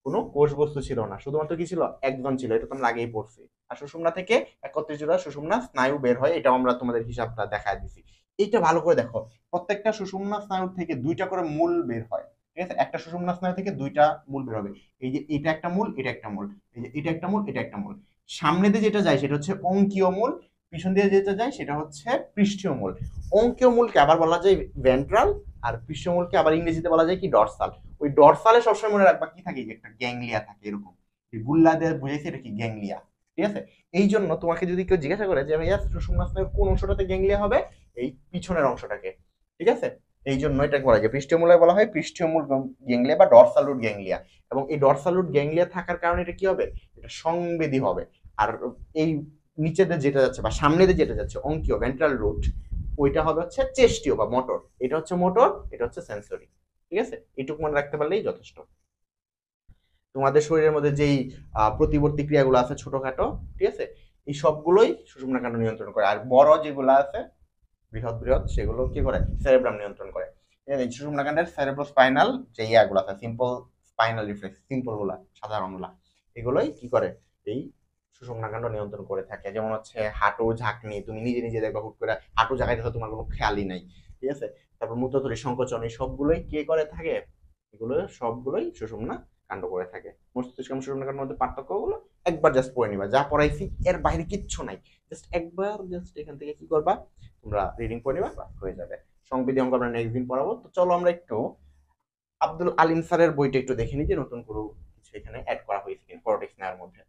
কোনো কোষ বস্তু ছিল না, শুধুমাত্র কি ছিল? একজন ছিল। এটা তো আমরা আগেই পড়ছি। আর সুষুম্না থেকে 31 জোড়া সুষুম্না স্নায়ু বের হয়, এটাও আমরা তোমাদের হিসাবটা দেখায় দিছি। এইটা ভালো করে দেখো, প্রত্যেকটা সুষুম্না স্নায়ু থেকে দুইটা করে মূল বের হয়। ঠিক আছে। একটা সুষুম্না স্নায়ু থেকে দুইটা মূল বের হবে। এই যে এটা একটা মূল, এটা একটা মূল, এই যে এটা একটা মূল, এটা একটা মূল। সামনে দিয়ে যেটা যায় সেটা হচ্ছে অঙ্কীয় মূল, পিছন দিয়ে যেটা যায় সেটা হচ্ছে পৃষ্ঠীয় মূল। অঙ্কীয় মূলকে আবার বলা যায় ভেন্ট্রাল, আর পৃষ্ঠীয় মূলকে আবার ইংরেজিতে বলা যায় কি? ডরসাল। ওই ডরসালে সবসময় মনে রাখবা কি থাকে? একটা গ্যাংলিয়া থাকে এরকম। গুল্লা দিয়ে বুঝেছি এটা কি? গ্যাংলিয়া। ঠিক আছে। এই জন্য তোমাকে যদি কেউ জিজ্ঞাসা করে যে ভাইয়া সুষুম্না স্নায়ুর কোন অংশটাতে গ্যাংলিয়া হবে, এই পিছনের অংশটাকে। ঠিক আছে। এই জন্য এটা বলা যায় পৃষ্ঠীয় মূলে বলা হয় পৃষ্ঠীয় মূল গ্যাংলিয়া বা ডরসাল রুট গ্যাংলিয়া। এবং এই ডরসাল রুট গ্যাংলিয়া থাকার কারণে এটা কি হবে? এটা সংবেদী হবে। আর এই নিচেতে যেটা যাচ্ছে বা সামনে দিয়ে যেটা যাচ্ছে অঙ্কীয় ভেন্ট্রাল রুট, ওইটা হবে হচ্ছে চেস্টীয় বা মোটর। এটা হচ্ছে মোটর, এটা হচ্ছে সেন্সরি। ঠিক আছে। এইটুকু মনে রাখতে পারলেই যথেষ্ট। তোমাদের শরীরের মধ্যে যেই প্রতিবর্তী ক্রিয়াগুলো আছে ছোটখাটো, ঠিক আছে, এই সবগুলোই সুষুম্না কাণ্ড নিয়ন্ত্রণ করে। আর বড় যেগুলো আছে বৃহৎ বৃহৎ, সেগুলো কি করে? সেরেব্রাম নিয়ন্ত্রণ করে। এই সুষুম্না কাণ্ডের সেরেব্রোস্পাইনাল যে ইয়াগুলো আছে, সিম্পল স্পাইনাল রিফ্লেক্স, সিম্পল গুলা, সাধারণগুলা, এগুলোই কি করে? এই সুষুম্না কাণ্ড নিয়ন্ত্রণ করে থাকে। যেমন হচ্ছে হাঁটু ঝাঁকনি, তুমি নিজে নিজে দেখবা হুট করে হাঁটু ঝাঁকাইতেছো, তোমার কোনো খেয়ালই নাই। ঠিক আছে। তারপর মূত্রথলি সংকোচন, এই সবগুলোই কে করে থাকে? এগুলো সবগুলোই সুষুম্না কাণ্ড করে থাকে। মস্তিষ্ক এবং সুষুম্না কাণ্ডের মধ্যে পার্থক্যগুলো একবার জাস্ট পড়ে নিবা, যা পড়াইছি এর বাইরে কিচ্ছু নাই। জাস্ট একবার জাস্ট এখান থেকে কি করবা? তোমরা রিডিং পড়ে নিবা, হয়ে যাবে। সংবিধি অঙ্ক আমরা নেক্সট দিন পড়াবো। তো চলো আমরা একটু আব্দুল আলিম স্যারের বইটা একটু দেখে নিই যে নতুন কোনো কিছু এখানে অ্যাড করা হয়েছে কিনা কর্টেক্স স্নায়ুর মধ্যে।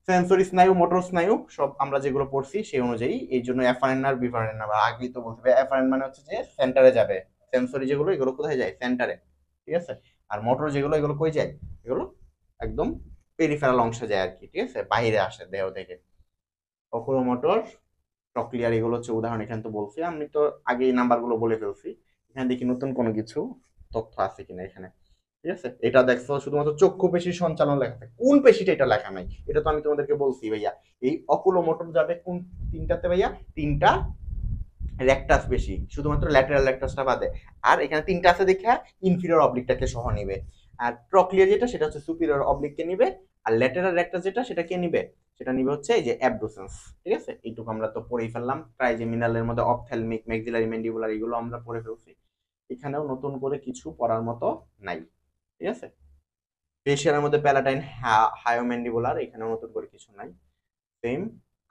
সেন্সরি স্নায়ু, মোটর স্নায়ু সব আমরা যেগুলো পড়ছি সেই অনুযায়ী। এই জন্য অ্যাফারেন্ট আর বিফারেন্ট না, বা আগেই তো বলতে হবে অ্যাফারেন্ট মানে হচ্ছে যে সেন্টারে যাবে। সেন্সরি যেগুলো, এগুলো কোথায় যায়? সেন্টারে। ঠিক আছে। আর মোটর যেগুলো, এগুলো কই যায়? এগুলো একদম পেরিফেরাল অংশে যায় আর কি। ঠিক আছে। বাইরে আসে দেহ থেকে। অকুলোমোটর, টকলিয়ার, এগুলো হচ্ছে উদাহরণ। এখানে তো বলছি, আমি তো আগে এই নাম্বারগুলো বলে ফেলছি। এখানে দেখি নতুন কোনো কিছু তথ্য আছে কিনা এখানে। ঠিক আছে। এটা দেখছো শুধুমাত্র চক্ষু পেশির সঞ্চালন লেখা থাকে, কোন পেশিটা এটা লেখা নাই, এটা তো আমি তোমাদেরকে বলছি ভাইয়া। এই অকুলোমোটর যাবে কোন তিনটাতে ভাইয়া? তিনটা রেকটাস পেশি, শুধুমাত্র ল্যাটেরাল রেকটাসটা বাদে। আর এখানে তিনটা আছে দেখা ইনফিরিয়র অবলিকটাকে সহ নিবে। আর ট্রক্লিয়া যেটা, সেটা হচ্ছে সুপিরিয়র অবলিককে নিবে। আর ল্যাটেরাল রেকটাস যেটা, সেটা কে নিবে? সেটা নিবে হচ্ছে এই যে অ্যাবডুসেন্স। ঠিক আছে। এইটুকু আমরা তো পড়েই ফেললাম। ট্রাইজেমিনালের মধ্যে অপথ্যালমিক, ম্যাক্সিলারি, ম্যান্ডিবুলার, এগুলো আমরা পড়ে ফেলছি। এখানেও নতুন করে কিছু পড়ার মতো নাই। ঠিক আছে। ফেশিয়ালের মধ্যে প্যালাটাইন, হায়োম্যান্ডিবুলার, এখানেও নতুন করে কিছু নাই। সেম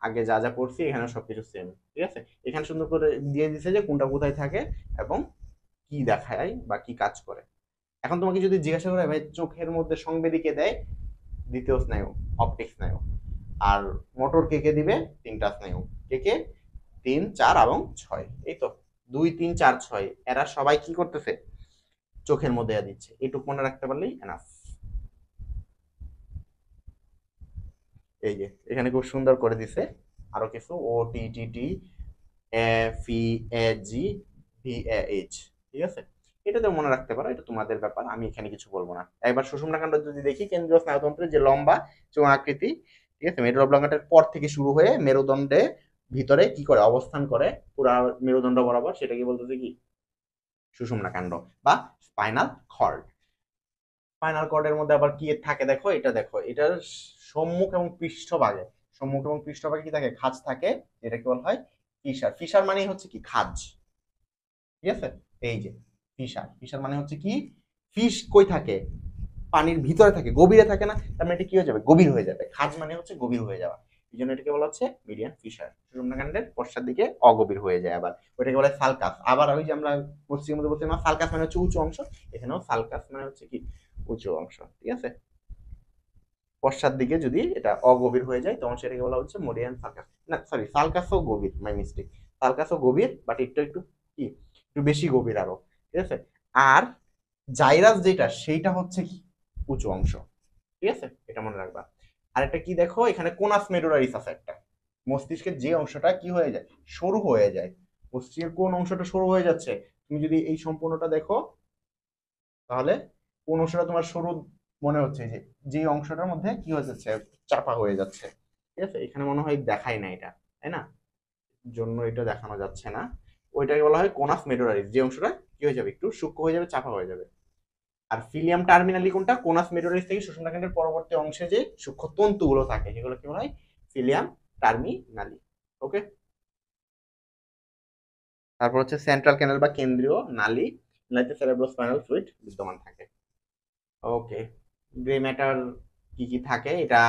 আগে যা যা পড়ছি এখানে সবকিছু সেম। ঠিক আছে। এখানে সুন্দর করে দিয়ে দিছে যে কোনটা কোথায় থাকে এবং কি দেখায় বা কি কাজ করে। এখন তোমাকে যদি জিজ্ঞাসা করে ভাই চোখের মধ্যে সংবেদী কে দেয়? দ্বিতীয় স্নায়ু, অপটিক স্নায়ু। আর মোটর কে কে দিবে? তিনটা স্নায়ু। কে কে? 3, 4 এবং 6। এই তো 2, 3, 4, 6, এরা সবাই কি করতেছে? চোখের মধ্যে দিচ্ছে। এটুকু মনে রাখতে পারলেই এনাফ। এই যে এখানে খুব সুন্দর করে দিছে আরো কিছু, ও টি টি টি, এ ফি, এ জি, ভি এ এইচ। ঠিক আছে। এটা তো মনে রাখতে পারো, এটা তোমাদের ব্যাপার, আমি এখানে কিছু বলবো না। এবার সুষুম্না কাণ্ড যদি দেখি, কেন্দ্রীয় স্নায়ুতন্ত্রের যে লম্বা চোঙ আকৃতি, ঠিক আছে, মেরুদণ্ড অবলম্বনটার পর থেকে শুরু হয়ে মেরুদণ্ডে ভিতরে কি করে? অবস্থান করে পুরা মেরুদণ্ড বরাবর, সেটা কি বলতেছে কি? সুষুম্না কাণ্ড বা স্পাইনাল কর্ড। স্পাইনাল কর্ডের মধ্যে আবার কি থাকে দেখো, দেখো এটার সম্মুখ এবং পৃষ্ঠভাগে, কি থাকে, খাঁজ থাকে, এটাকে বলা হয় ফিশার। ফিশার মানে হচ্ছে কি, খাঁজ। ঠিক আছে, এই যে ফিশার, মানে হচ্ছে কি, ফিশ কই থাকে, পানির ভিতরে থাকে, গভীরে থাকে না, তার মানে এটা কি হয়ে যাবে, গভীর হয়ে যাবে। খাঁজ মানে হচ্ছে গভীর হয়ে যাওয়া, এই জন্য এটাকে বলা হচ্ছে মিডিয়ান ফিশার। সুষুম্নাকাণ্ডের পশ্চাৎ দিকে অগভীর হয়ে যায়। আবার ওইটাকে বলা হয় সালকাস। আবার ওই যে আমরা পশ্চিমের মধ্যে বলছিলাম সালকাস মানে হচ্ছে উঁচু অংশ, এখানেও সালকাস মানে হচ্ছে কি, উঁচু অংশ। ঠিক আছে, পশ্চাৎ দিকে যদি এটা অগভীর হয়ে যায় তখন সেটাকে বলা হচ্ছে মরিয়ান সালকাস, না সরি, সালকাসও গভীর, মাই মিস্টেক, সালকাসও গভীর, বাট একটু একটু কি, একটু বেশি গভীর আরো। ঠিক আছে, আর জাইরাস যেটা সেইটা হচ্ছে কি, উঁচু অংশ। ঠিক আছে, এটা মনে রাখবা। আর একটা কি দেখো, এখানে কোনাস মেডুলারিস আছে একটা, মস্তিষ্কের যে অংশটা কি হয়ে যায়, সরু হয়ে যায়। মস্তিষ্কের কোন অংশটা সরু হয়ে যাচ্ছে, তুমি যদি এই সম্পূর্ণটা দেখো তাহলে কোন অংশটা তোমার সরু মনে হচ্ছে, যে যে অংশটার মধ্যে কি হয়ে যাচ্ছে, চাপা হয়ে যাচ্ছে। ঠিক আছে, এখানে মনে হয় দেখাই না এটা, তাই না, জন্য এটা দেখানো যাচ্ছে না। ওইটাকে বলা হয় কোনাস মেডুলারিস, যে অংশটা কি হয়ে যাবে, একটু সূক্ষ্ম হয়ে যাবে, চাপা হয়ে যাবে। আর ফিলিয়াম টার্মিনালি কোনটা, কোনাস মেডুলারিস থেকে সুষুম্নাকাণ্ডের পরবর্তী অংশে যে সূক্ষ্ম তন্তুগুলো থাকে সেগুলো কি বলা হয়, ফিলিয়াম টার্মিনালি। ওকে, তারপর হচ্ছে সেন্ট্রাল ক্যানাল বা কেন্দ্রীয় নালী, নালীতে সেরেব্রোস্পাইনাল ফ্লুইড বিদ্যমান থাকে। ওকে, গ্রে ম্যাটার কি কি থাকে, এটা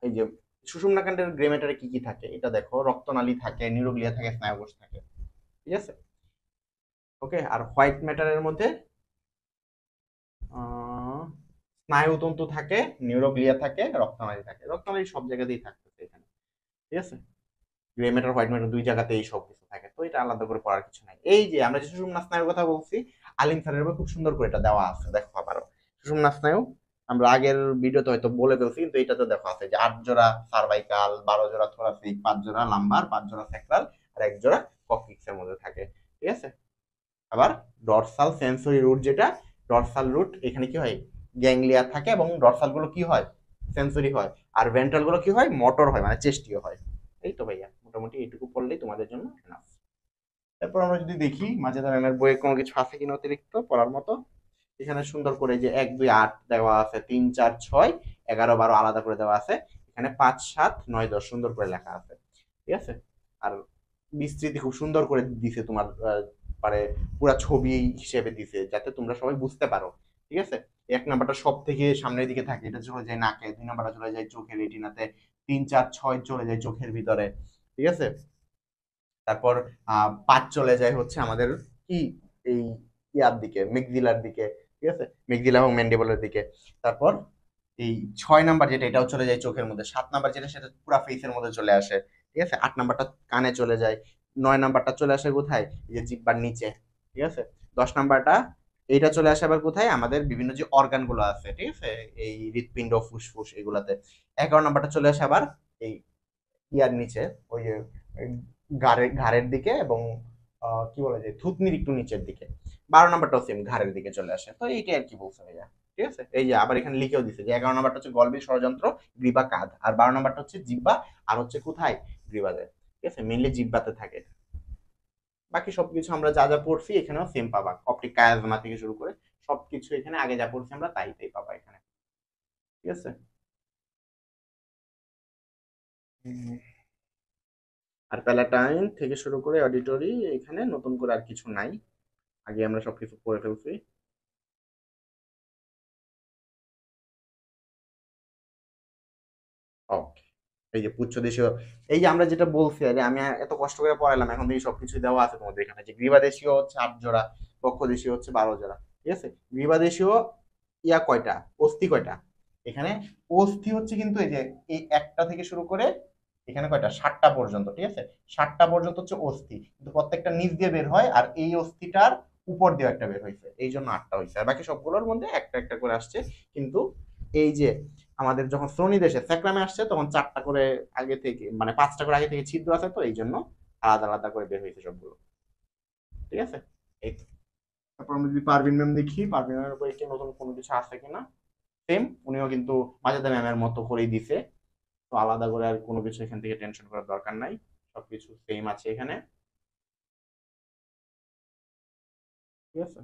এই যে সুষুম্নাকাণ্ডের গ্রে ম্যাটারে কি কি থাকে এটা দেখো, রক্তনালী থাকে, নিউরোগ্লিয়া থাকে, স্নায়ুকোষ থাকে। ঠিক আছে, ওকে। আর হোয়াইট ম্যাটারের মধ্যে স্নায়ুতন্তু থাকে, নিউরোগ্লিয়া থাকে, রক্তনালী থাকে। রক্তনালী সব জায়গাতেই থাকতেছে এখানে। ঠিক আছে, গ্রে ম্যাটার হোয়াইট ম্যাটার দুই জায়গাতেই সব কিছু থাকে, তো এটা আলাদা করে পড়ার কিছু নাই। এই যে আমরা যে সুষুম্না স্নায়ুর কথা বলছি, আলিম স্যারের বই খুব সুন্দর করে এটা দেওয়া আছে, দেখো আবারও সুষুম্না স্নায়ু আমরা আগের ভিডিওতে হয়তো বলে ফেলছি, কিন্তু এটাতে দেখো আছে যে 8 জোড়া সার্ভাইকাল, 12 জোড়া থোরাসিক, 5 জোড়া লাম্বার, 5 জোড়া স্যাক্রাল, আর 1 জোড়া ককলিক্সের মধ্যে থাকে। ঠিক আছে, আবার ডরসাল সেন্সরি রুট, যেটা ডরসাল রুট, এখানে কি হয়, গ্যাংলিয়া থাকে, এবং ডরসাল গুলো কি হয়, সেন্সরি হয়, আর ভেন্ট্রাল গুলো কি হয়, মোটর হয়, মানে চেস্টীয় হয়। এই তো ভাইয়া, মোটামুটি এইটুকু পড়লেই তোমাদের জন্য enough। তারপর আমরা যদি দেখি মাজেদা ম্যামের বইয়ে কোনো কিছু আছে কিনা অতিরিক্ত পড়ার মতো, এখানে সুন্দর করে যে 1 2 8 দেওয়া আছে, 3 4 6 11 12 আলাদা করে দেওয়া আছে, এখানে 5 7 9 10 সুন্দর করে লেখা আছে। ঠিক আছে, আর বিস্তৃতি খুব সুন্দর করে দিছে তোমার, মানে পুরা ছবি হিসেবে দিছে যাতে তোমরা সবাই বুঝতে পারো। ঠিক আছে, 1 নাম্বারটা সব থেকে সামনের দিকে থাকে, এটা চলে যায় নাকে, 2 নাম্বারটা চলে যায় চোখের রেটিনাতে, 3 4 6 চলে যায় চোখের ভিতরে। ঠিক আছে, তারপর 5 চলে যায় হচ্ছে আমাদের কি, এই ইয়ার দিকে, মেগজিলার দিকে। ঠিক আছে, মেগজিলা এবং ম্যান্ডিবলের দিকে। তারপর এই 6 নাম্বার যেটা, এটাও চলে যায় চোখের মধ্যে। 7 নাম্বার যেটা, সেটা পুরো ফেসের মধ্যে চলে আসে। ঠিক আছে, 8 নাম্বারটা কানে চলে যায়। 9 নাম্বারটা চলে আসে কোথায়, এই যে জিহ্বার নিচে। ঠিক আছে, 10 নাম্বারটা এইটা চলে আসে আবার কোথায়, আমাদের বিভিন্ন যে অর্গান গুলো আছে, ঠিক আছে, এই হৃৎপিণ্ড, ফুসফুস, এগুলাতে। 11 নাম্বারটা চলে আসে আবার এই ইয়ার নিচে, ওই যে ঘাড়ের দিকে, এবং কি বলা যায়, থুতনির একটু নিচের দিকে। 12 নাম্বারটাও সেম, ঘাড়ের দিকে চলে আসে। তো এইটাই আর কি বলছে ভাইয়া। ঠিক আছে, এই যে আবার এখানে লিখেও দিছে যে 11 নাম্বারটা হচ্ছে গলবির ষড়যন্ত্র, গ্রীবা, কাঁধ, আর 12 নাম্বারটা হচ্ছে জিব্বা, আর হচ্ছে কোথায়, গ্রীবাতে। ঠিক আছে, মেইনলি জিব্বাতে থাকে। বাকি সবকিছু আমরা যা যা পড়ছি এখানেও সেম পাবা, অপটিক কায়াজমা থেকে শুরু করে সবকিছু এখানে আগে যা পড়ছি আমরা তাই তাই পাবা এখানে। ঠিক আছে, আর প্যালাটাইন থেকে শুরু করে অডিটরি এখানে নতুন করে আর কিছু নাই, আগে আমরা সবকিছু পড়ে ফেলছি। ওকে, এই যে পুচ্ছদেশীয়, এই যে আমরা যেটা বলছি, আরে আমি এত কষ্ট করে পড়াইলাম, এখন থেকে সবকিছু দেওয়া আছে তোমাদের এখানে, যে গ্রীবাদেশীয় হচ্ছে 8 জোড়া, বক্ষদেশীয় হচ্ছে 12 জোড়া। ঠিক আছে, গ্রীবাদেশীয় ইয়া কয়টা, অস্থি কয়টা, এখানে অস্থি হচ্ছে কিন্তু এই যে এই একটা থেকে শুরু করে এখানে কয়টা, 7টা পর্যন্ত। ঠিক আছে, 7টা পর্যন্ত হচ্ছে অস্থি, কিন্তু প্রত্যেকটা নিচ দিয়ে বের হয়, আর এই অস্থিটার উপর দিয়ে একটা বের হয়েছে, এই জন্য 8টা হয়েছে, আর বাকি সবগুলোর মধ্যে একটা একটা করে আসছে। কিন্তু এই যে আমাদের যখন শ্রোণী দেশে স্যাক্রামে আসছে তখন 4টা করে আগে থেকে, মানে 5টা করে আগে থেকে ছিদ্র আছে, তো এই জন্য আলাদা আলাদা করে বের হয়েছে সবগুলো। ঠিক আছে, এই তো। তারপর আমরা যদি পারভিন ম্যাম দেখি, পারভিন ম্যামের উপর কি নতুন কোনো কিছু আছে কিনা, সেম, উনিও কিন্তু মাজেদা ম্যামের মতো করেই দিছে, তো আলাদা করে আর কোনো কিছু এখান থেকে টেনশন করার দরকার নাই, সবকিছু সেম আছে এখানে। ঠিক আছে।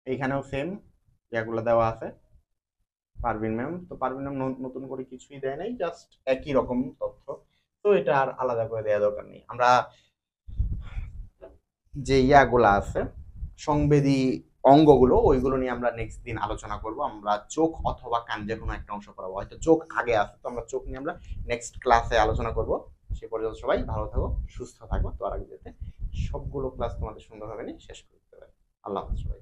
এইখানেও সেম যেগুলো দেওয়া আছে। পারভিন ম্যাম, তো পারভিন ম্যাম নতুন করে কিছুই দেয় নাই, জাস্ট একই রকম তথ্য। তো এটা আর আলাদা করে দেওয়া দরকার নেই। আমরা যে ইয়াগুলা আছে সংবেদী অঙ্গগুলো, ওইগুলো নিয়ে আমরা নেক্সট দিন আলোচনা করব। আমরা চোখ অথবা কান যে কোনো একটা অংশ পড়াবো, হয়তো চোখ আগে আছে, তো আমরা চোখ নিয়ে আমরা নেক্সট ক্লাসে আলোচনা করব। সে পর্যন্ত সবাই ভালো থাকো, সুস্থ থাকো। তো আর আগে যেতে সবগুলো ক্লাস তোমাদের সুন্দরভাবে নিয়ে শেষ করতে পারে। আল্লাহ হাফেজ সবাই।